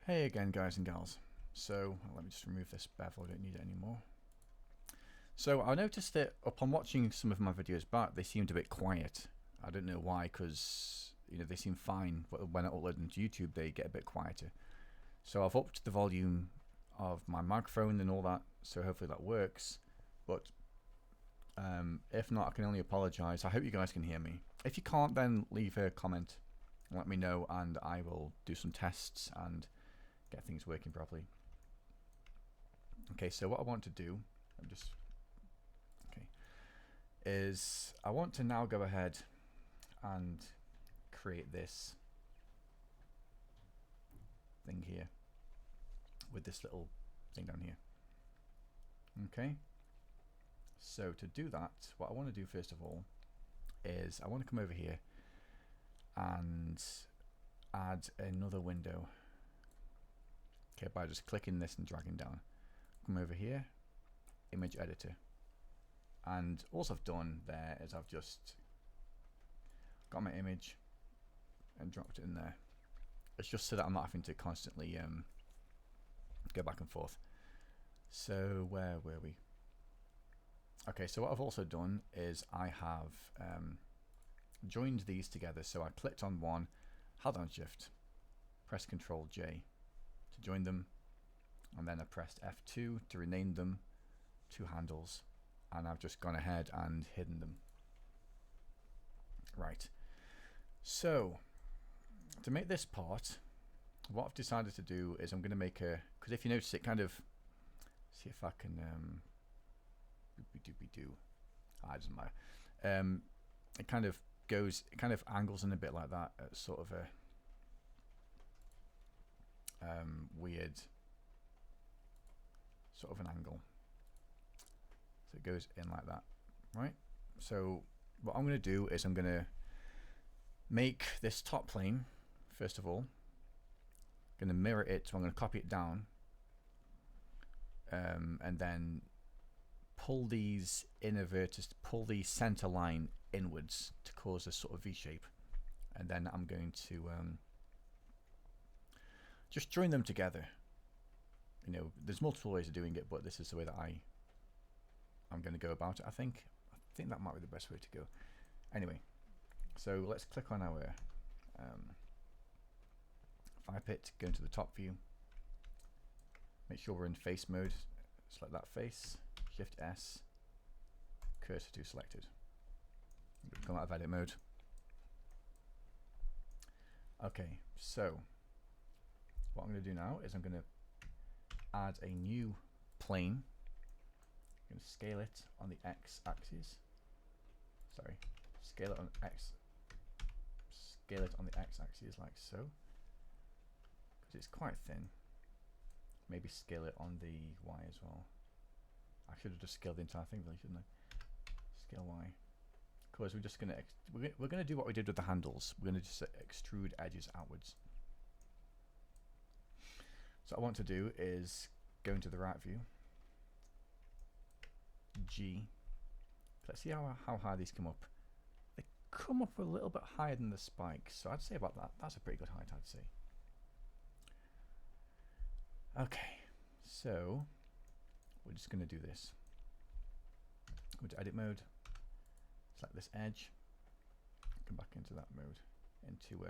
Hey again, guys and gals. So let me just remove this bevel, I don't need it anymore. So I noticed that upon watching some of my videos back, they seemed a bit quiet. I don't know why, because they seem fine, but when I upload them to YouTube they get a bit quieter. So I've upped the volume of my microphone and all that, so hopefully that works. But if not, I can only apologise. I hope you guys can hear me. If you can't, then leave a comment and let me know, and I will do some tests and get things working properly. Okay, so what I want to do, is I want to now go ahead and create this thing here with this little thing down here. Okay, so to do that, what I want to do first of all is I want to come over here and add another window. Okay, by just clicking this and dragging down. Come over here, image editor. And all I've done there is I've just got my image and dropped it in there. It's just so that I'm not having to constantly go back and forth. So where were we? Okay, so what I've also done is I have joined these together. So I clicked on one, held down Shift, press Ctrl J to join them, and then I pressed F2 to rename them to handles, and I've just gone ahead and hidden them. Right, so to make this part, what I've decided to do is I'm going to make a, because if you notice it kind of, see if I can doesn't matter. It kind of goes, it kind of angles in a bit like that at sort of a weird sort of an angle, so it goes in like that, right? So what I'm going to do is I'm going to make this top plane first of all, going to mirror it, so I'm going to copy it down, and then pull these inner vertices, pull the center line inwards to cause a sort of V shape, and then I'm going to just join them together. There's multiple ways of doing it, but this is the way that I'm going to go about it. I think that might be the best way to go. Anyway, so let's click on our Firepit, go into the top view, make sure we're in face mode, select that face, Shift S, cursor to selected, come out of edit mode. Okay, so what I'm going to do now is I'm going to add a new plane. I'm going to scale it on the X axis. Sorry, scale it on X. Scale it on the X axis like so, because it's quite thin. Maybe scale it on the Y as well. I should have just scaled the entire thing, really, shouldn't I? Scale Y. Because we're just going to we're going to do what we did with the handles. We're going to just extrude edges outwards. So what I want to do is go into the right view, G. Let's see how high these come up. They come up a little bit higher than the spike, so I'd say about that. That's a pretty good height, I'd say. Okay, so we're just going to do this. Go to edit mode, select this edge, come back into that mode, into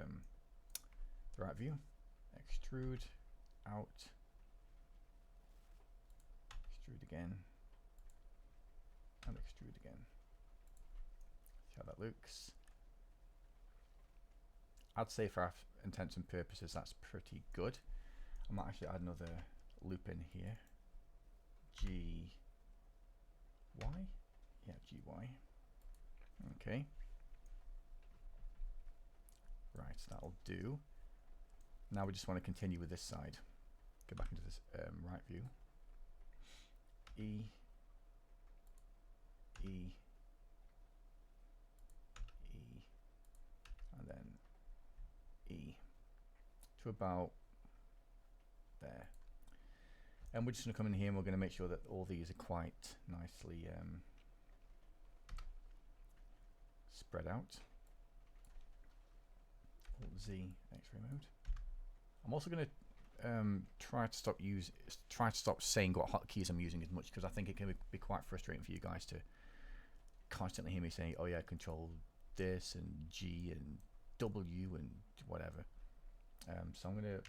the right view, extrude out, extrude again, and extrude again. See how that looks. I'd say for our intents and purposes that's pretty good. I might actually add another loop in here. G Y? Yeah, G Y. Okay. Right, that'll do. Now we just want to continue with this side. Go back into this right view. E, E, E, and then E to about there. And we're just going to come in here and we're going to make sure that all these are quite nicely spread out. Alt Z, X-ray mode. I'm also going to try to stop saying what hotkeys I'm using as much, because I think it can be quite frustrating for you guys to constantly hear me saying, oh yeah, control this and G and W and whatever. So I'm going to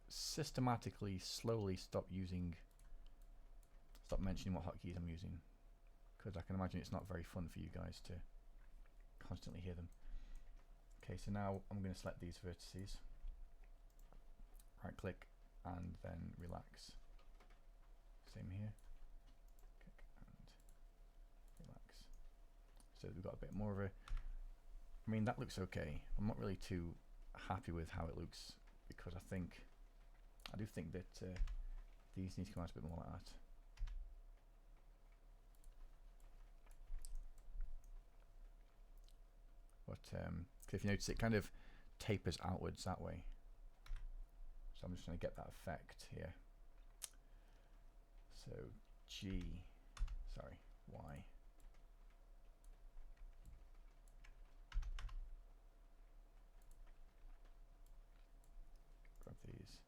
systematically, slowly stop mentioning what hotkeys I'm using, because I can imagine it's not very fun for you guys to constantly hear them. Okay, so now I'm going to select these vertices, right click and then relax. Same here, click and relax. So we've got a bit more of a, I mean, that looks okay. I'm not really too happy with how it looks, because I do think that these need to come out a bit more like that. But if you notice, it kind of tapers outwards that way. So I'm just going to get that effect here. So Y. Grab these.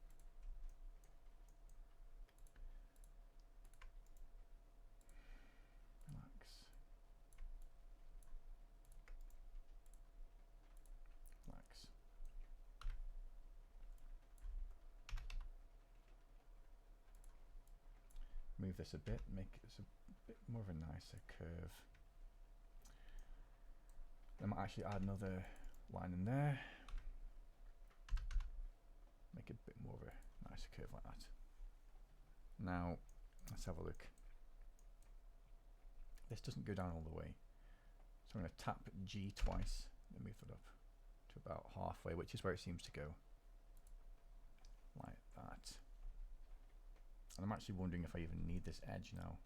Relax. Move this a bit, make this a bit more of a nicer curve. I might actually add another line in there. Make it a bit more of a nicer curve like that. Now, let's have a look. This doesn't go down all the way. So I'm going to tap G twice and move it up to about halfway, which is where it seems to go. Like that. And I'm actually wondering if I even need this edge now,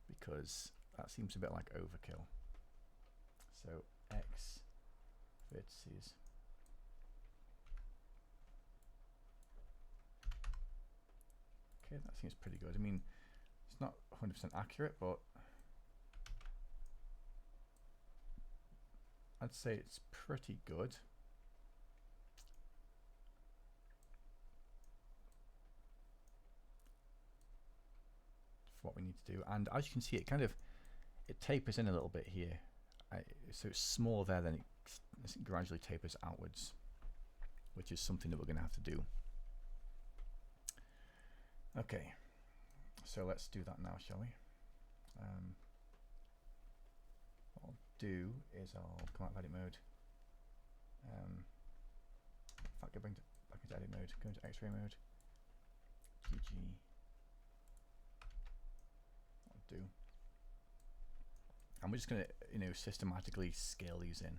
because that seems a bit like overkill. So X vertices. Okay, that seems pretty good. I mean, it's not 100% accurate, but I'd say it's pretty good. For what we need to do. And as you can see, it tapers in a little bit here. So it's small there, then it gradually tapers outwards, which is something that we're going to have to do. Okay, so let's do that now, shall we? What I'll do is I'll come out of edit mode. In fact, back into edit mode, go into X-ray mode. GG. I'll do. And we're just going to, systematically scale these in.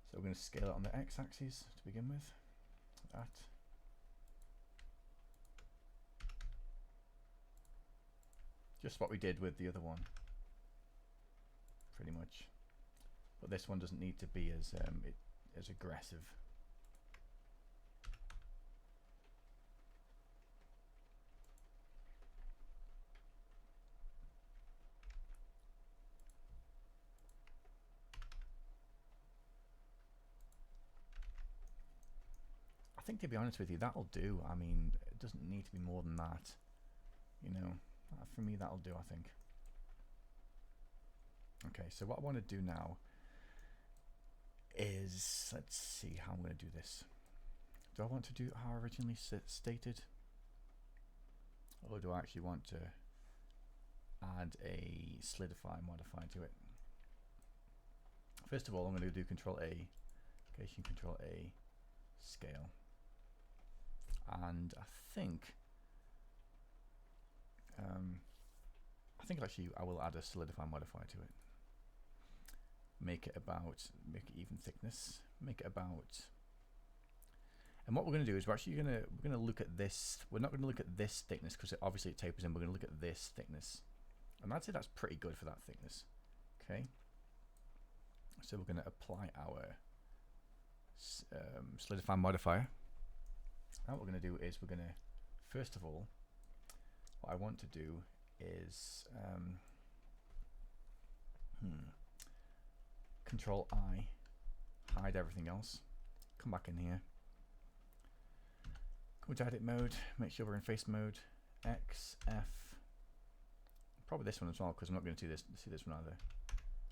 So we're going to scale it on the X-axis to begin with. That. Just what we did with the other one, pretty much. But this one doesn't need to be as aggressive. I think, to be honest with you, that'll do. I mean, it doesn't need to be more than that. For me, that'll do, I think. Okay, so what I want to do now is, let's see how I'm going to do this. Do I want to do it how I originally stated? Or do I actually want to add a solidify modifier to it? First of all, I'm going to do Control A, location, Control A, scale. And I think actually I will add a solidify modifier to it. Make it even thickness. Make it about. And what we're going to do is we're going to look at this. We're not going to look at this thickness because obviously it tapers in. We're going to look at this thickness, and I'd say that's pretty good for that thickness. Okay. So we're going to apply our solidify modifier. And what we're going to do is we're going to, first of all, what I want to do is Control I, hide everything else, come back in here, Go to edit mode, make sure we're in face mode, X, F, probably this one as well because I'm not going to see this one either,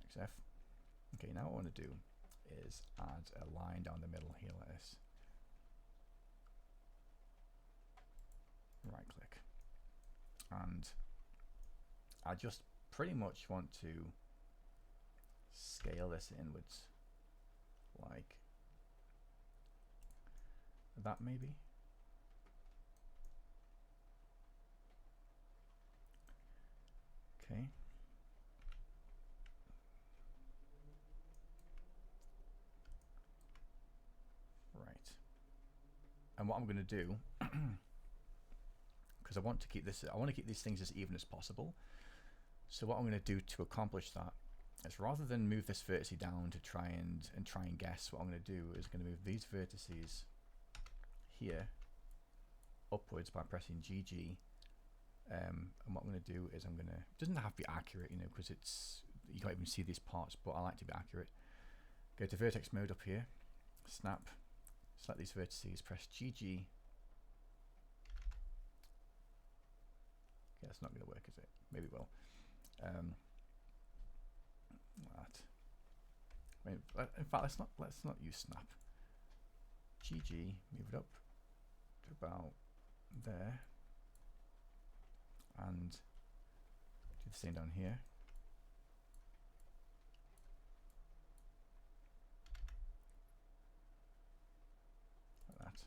X, F. Okay, now what I want to do is add a line down the middle here like this. Right click. And I just pretty much want to scale this inwards like that maybe. Okay. Right. And what I'm going to do, because I want to keep these things as even as possible. So what I'm going to do to accomplish that is, rather than move this vertex down to try and guess, what I'm going to do is going to move these vertices here upwards by pressing GG. And what I'm going to do is it doesn't have to be accurate, you know, because you can't even see these parts, but I like to be accurate. Go to vertex mode up here, snap, select these vertices, press GG. Okay, that's not going to work, is it? Maybe it will. In fact, let's not use snap. GG, move it up to about there, and do the same down here. Like that.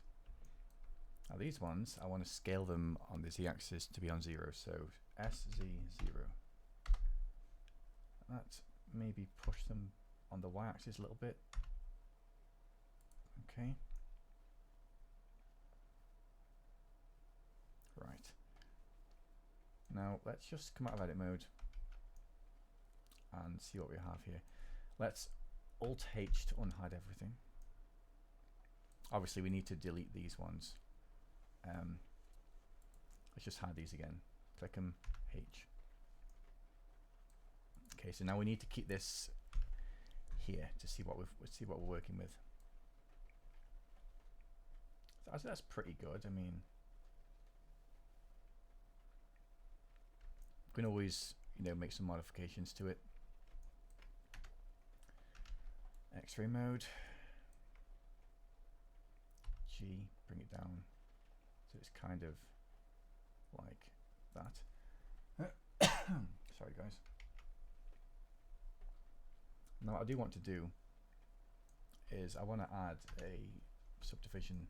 Now these ones, I want to scale them on the z-axis to be on 0, so SZ0. That, maybe push them on the y-axis a little bit. Okay. Right. Now let's just come out of edit mode and see what we have here. Let's Alt H to unhide everything. Obviously we need to delete these ones. Let's just hide these again. Click them, H. Okay, so now we need to keep this here to see what we're working with. So that's pretty good. I mean, we can always, you know, make some modifications to it. X-ray mode. G, bring it down so it's kind of like that. Sorry guys. Now what I do want to do is I want to add a subdivision.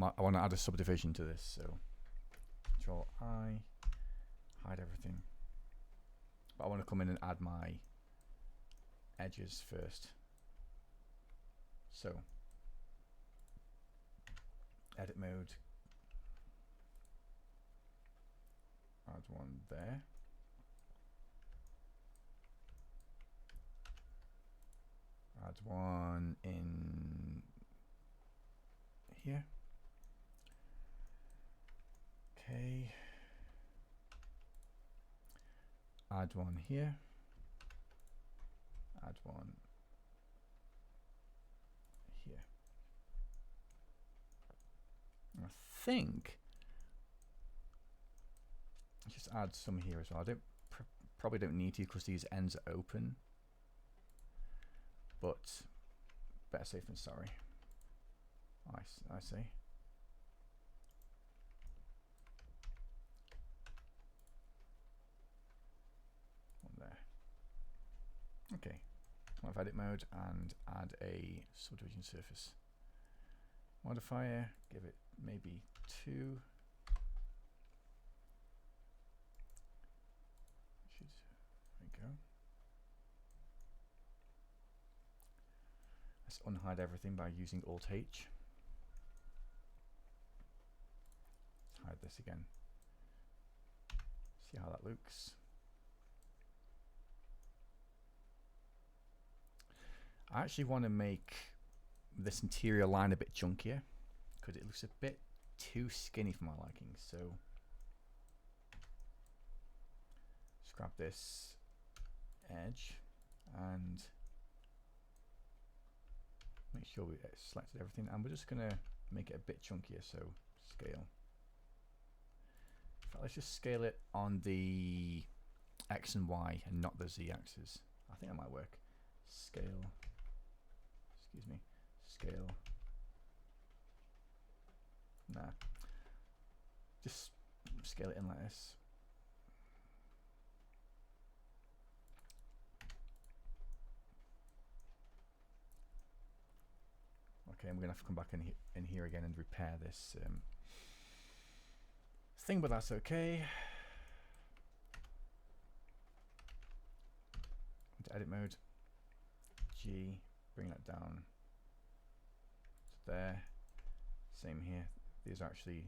I want to add a subdivision to this, so Control I, hide everything. But I want to come in and add my edges first. So edit mode, add one there. Add one in here. Okay. Add one here. Add one here. I think just add some here as well. I probably don't need to because these ends are open, but better safe than sorry. I say. One there. Okay. Come out of edit mode and add a subdivision surface modifier. Give it maybe 2. There we go. Let's unhide everything by using Alt H. Let's hide this again. See how that looks. I actually want to make this interior line a bit chunkier because it looks a bit too skinny for my liking. So just grab this edge and make sure we selected everything, and we're just going to make it a bit chunkier, so scale. In fact, let's just scale it on the X and Y and not the Z axis. I think that might work. Scale, excuse me, scale. Nah, just scale it in like this. Okay, and we're gonna have to come back in here again and repair this thing, but that's okay. Into edit mode, G, bring that down to there. Same here. These have actually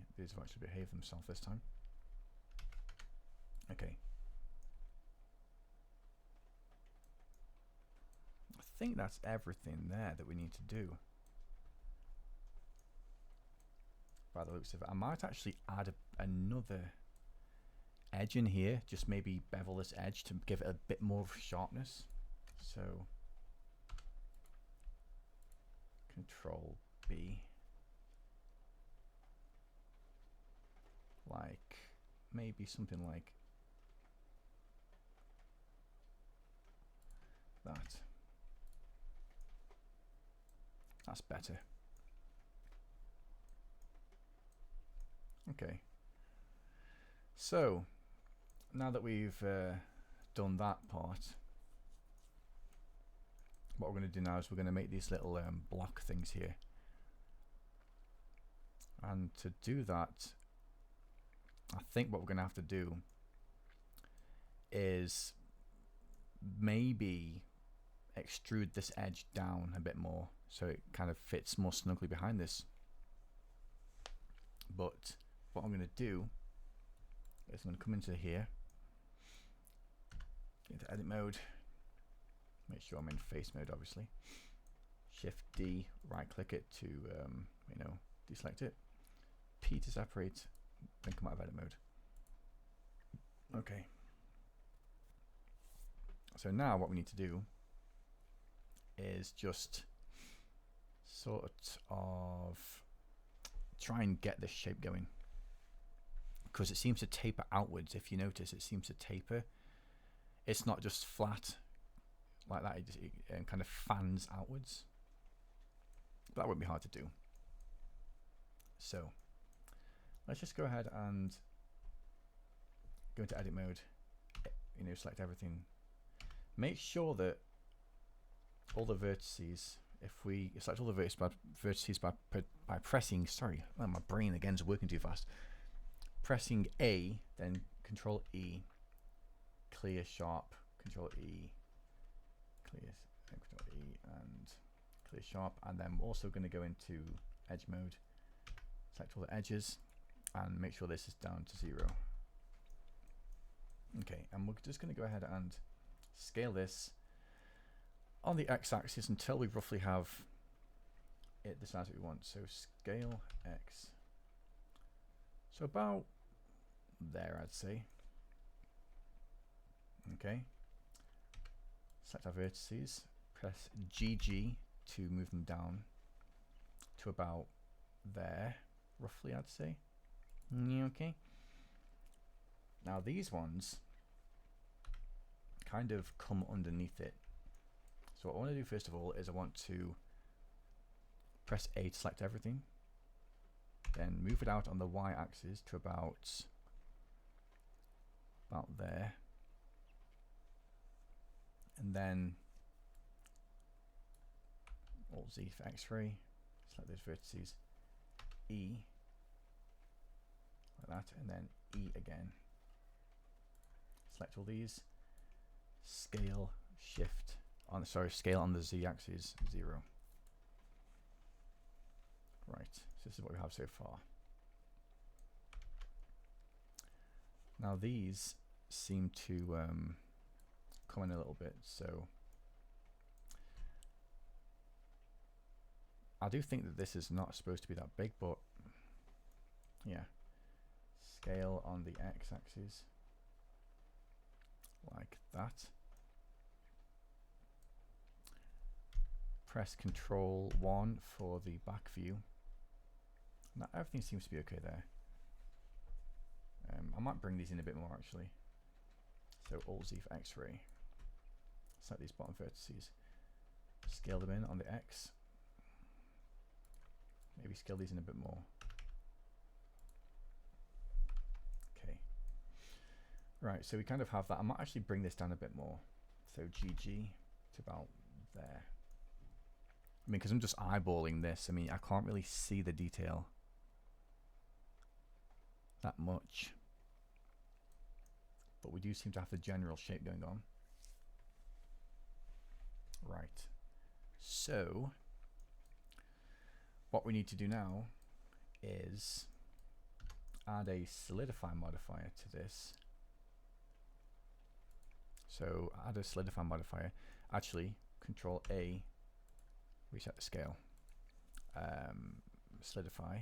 behaved themselves this time. Okay. I think that's everything there that we need to do. By the looks of it, I might actually add another edge in here, just maybe bevel this edge to give it a bit more of sharpness. So Control B, like maybe something like that. That's better. Okay, so now that we've done that part, what we're going to do now is we're going to make these little block things here, and to do that, I think what we're going to have to do is maybe extrude this edge down a bit more so it kind of fits more snugly behind this. But what I'm going to do is I'm going to come into here, into edit mode, make sure I'm in face mode obviously, Shift D, right click it to deselect it, P to separate, then come out of edit mode. Okay, so now what we need to do is just sort of try and get this shape going, because it seems to taper outwards. If you notice, it seems to taper. It's not just flat like that, it kind of fans outwards. But that won't be hard to do. So let's just go ahead and go into edit mode, select everything. Make sure that all the vertices, if we select all the vertices by pressing, sorry, oh, my brain again is working too fast. Pressing A, then Control E, clear sharp, Control E, clear, Control E, and clear sharp, and then we're also going to go into edge mode, select all the edges, and make sure this is down to 0. Okay, and we're just going to go ahead and scale this on the x-axis until we roughly have it the size that we want. So scale x, so about there, I'd say. Okay, select our vertices, press GG to move them down to about there, roughly, I'd say. Okay, now these ones kind of come underneath it. So what I want to do first of all is I want to press A to select everything, then move it out on the y-axis to about there, and then Alt Z for X-ray, select those vertices, E like that, and then E again. Select all these, scale shift on scale on the Z-axis 0. Right, so this is what we have so far. Now these seem to come in a little bit, so I do think that this is not supposed to be that big, but yeah. Scale on the x-axis like that. press Control 1 for the back view. Now everything seems to be okay there. I might bring these in a bit more actually. So Alt-Z for X-ray. Select these bottom vertices. Scale them in on the X. Maybe scale these in a bit more. Okay. Right, so we kind of have that. I might actually bring this down a bit more. So GG to about there. I mean, because I'm just eyeballing this. I mean, I can't really see the detail that much. But we do seem to have the general shape going on. Right. So what we need to do now is add a solidify modifier to this. So add a solidify modifier. Actually, Control A, reset the scale. Solidify.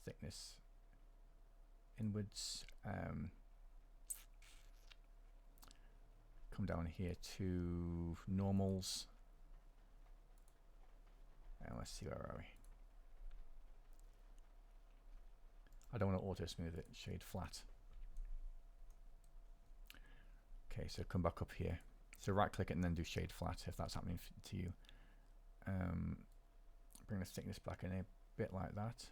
Thickness inwards. Come down here to normals. And let's see, where are we? I don't want to auto smooth it, shade flat. Okay, so come back up here. So right click it and then do shade flat if that's happening to you. Bring the thickness back in a bit like that.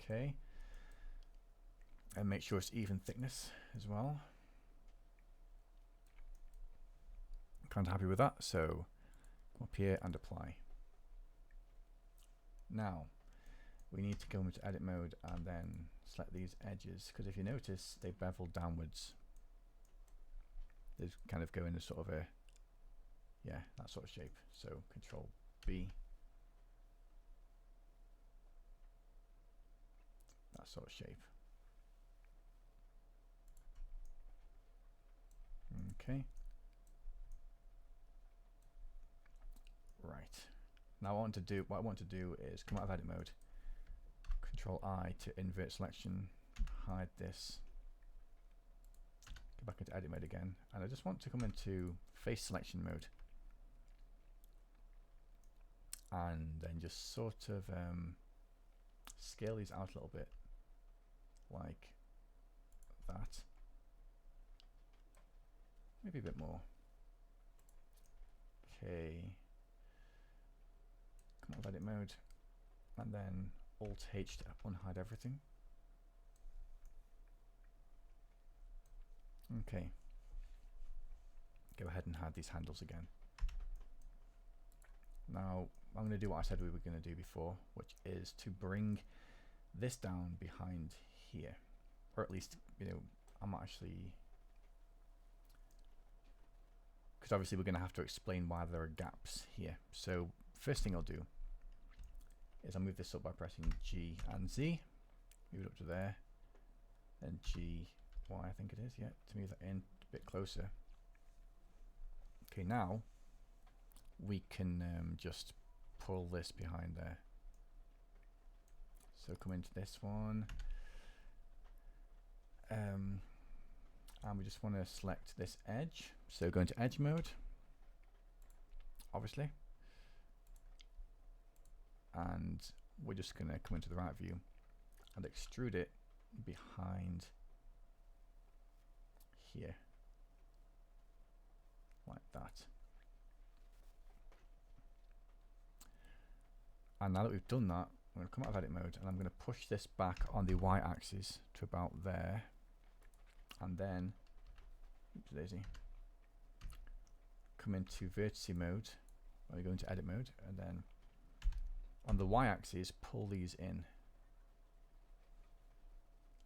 Okay. And make sure it's even thickness as well. Kind of happy with that, so come up here and apply. Now we need to go into edit mode and then select these edges, because if you notice they bevel downwards. They kind of go in a sort of a, yeah, that sort of shape. So Control B, that sort of shape. Okay. Right. Now what I want to do is come out of edit mode, Control I to invert selection, hide this, go back into edit mode again, and I just want to come into face selection mode and then just sort of scale these out a little bit like that, maybe a bit more. Okay, come out of edit mode and then Alt H to unhide everything. Okay, go ahead and hide these handles again. Now I'm going to do what I said we were going to do before, which is to bring this down behind here, or at least, you know, I'm actually, because obviously we're going to have to explain why there are gaps here. So first thing I'll do is I'll move this up by pressing G and Z, move it up to there, then G, Y I think it is, yeah, to move that in a bit closer. Okay, now we can just pull this behind there. So come into this one, and we just want to select this edge. So go into edge mode, obviously, and we're just going to come into the right view and extrude it behind here, like that. And now that we've done that, I'm going to come out of edit mode and I'm going to push this back on the Y axis to about there, and then, oops daisy, come into vertice mode, or we go into edit mode, and then on the Y axis pull these in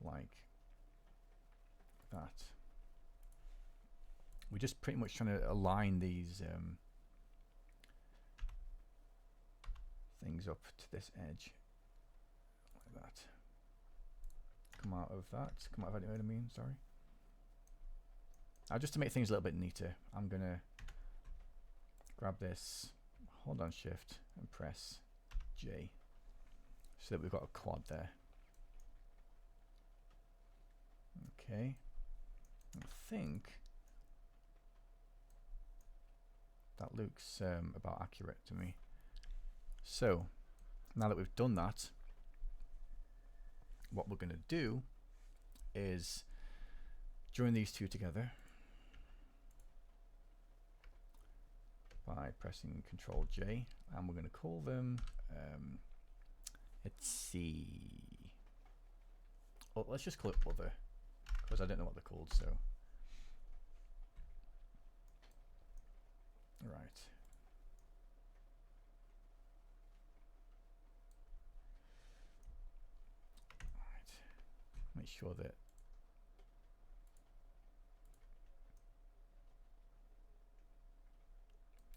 like that. We're just pretty much trying to align these things up to this edge like that. Come out of that, come out of edit mode, I mean, sorry. Just to make things a little bit neater, I'm gonna grab this, hold down shift and press J so that we've got a quad there. Okay, I think that looks about accurate to me. So now that we've done that, what we're going to do is join these two together by pressing Control J, and we're going to call them let's see, oh, let's just call it other, because I don't know what they're called. So right, make sure that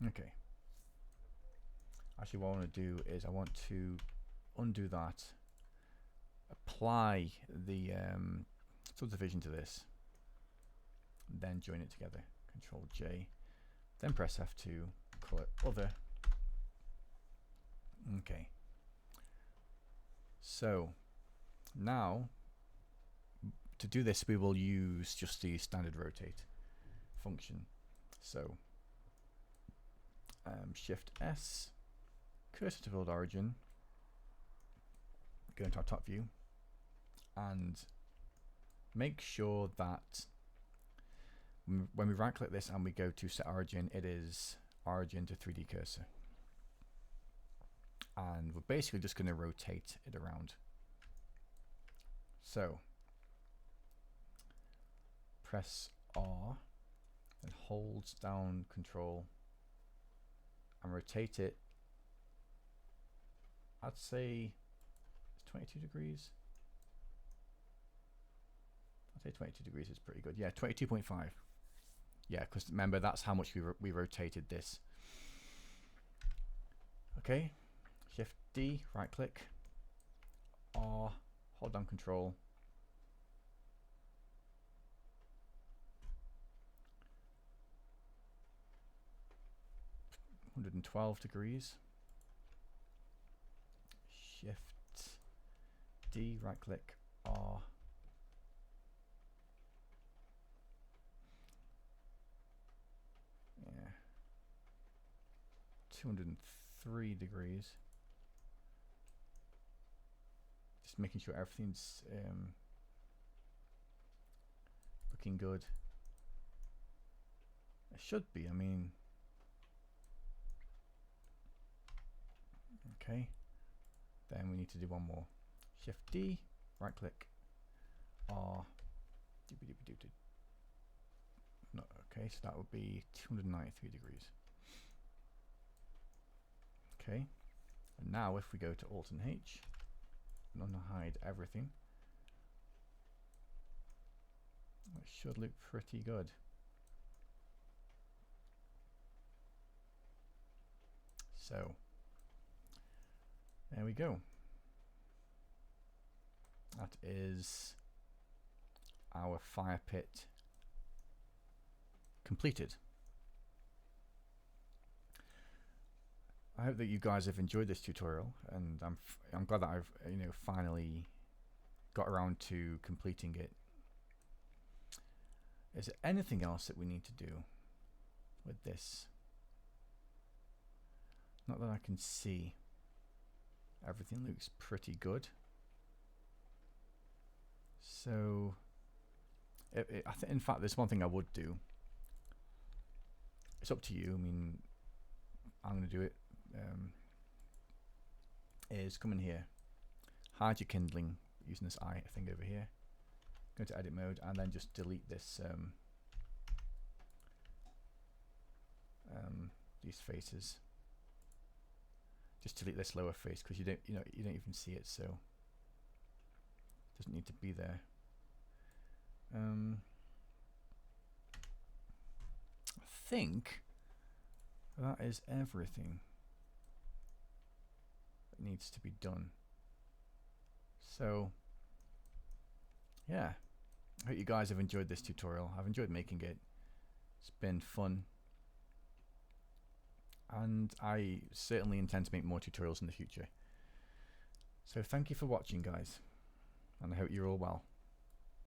okay. Actually, what I want to do is I want to undo that, apply the subdivision to this, then join it together. Control J, then press F2, call it other. Okay. So now to do this, we will use just the standard rotate function. So Shift S, cursor to build origin, go into our top view, and make sure that when we right click this and we go to set origin, it is origin to 3D cursor. And we're basically just going to rotate it around. So press R and hold down Control and rotate it. I'd say it's 22 degrees. I'd say 22 degrees is pretty good. Yeah, 22.5. Yeah, because remember, that's how much we rotated this. Okay, Shift D, right click, R, hold down Control. (112 degrees). Shift D, right click, R. Yeah. 203 degrees. Just making sure everything's looking good. It should be, I mean. Okay. Then we need to do one more. Shift D, right click, R. No, okay, so that would be 293 degrees. Okay, and now if we go to Alt and H and unhide everything, it should look pretty good. So there we go. That is our fire pit completed. I hope that you guys have enjoyed this tutorial, and I'm glad that I've finally got around to completing it. Is there anything else that we need to do with this? Not that I can see. Everything looks pretty good. So I think, in fact, there's one thing I would do. It's up to you. I mean, I'm going to do it. Is come in here, hide your kindling using this eye thing over here. Go to edit mode and then just delete this these faces. Just delete this lower face because you don't even see it, so it doesn't need to be there. I think that is everything that needs to be done. So yeah, I hope you guys have enjoyed this tutorial. I've enjoyed making it. It's been fun. And I certainly intend to make more tutorials in the future. So thank you for watching, guys, and I hope you're all well.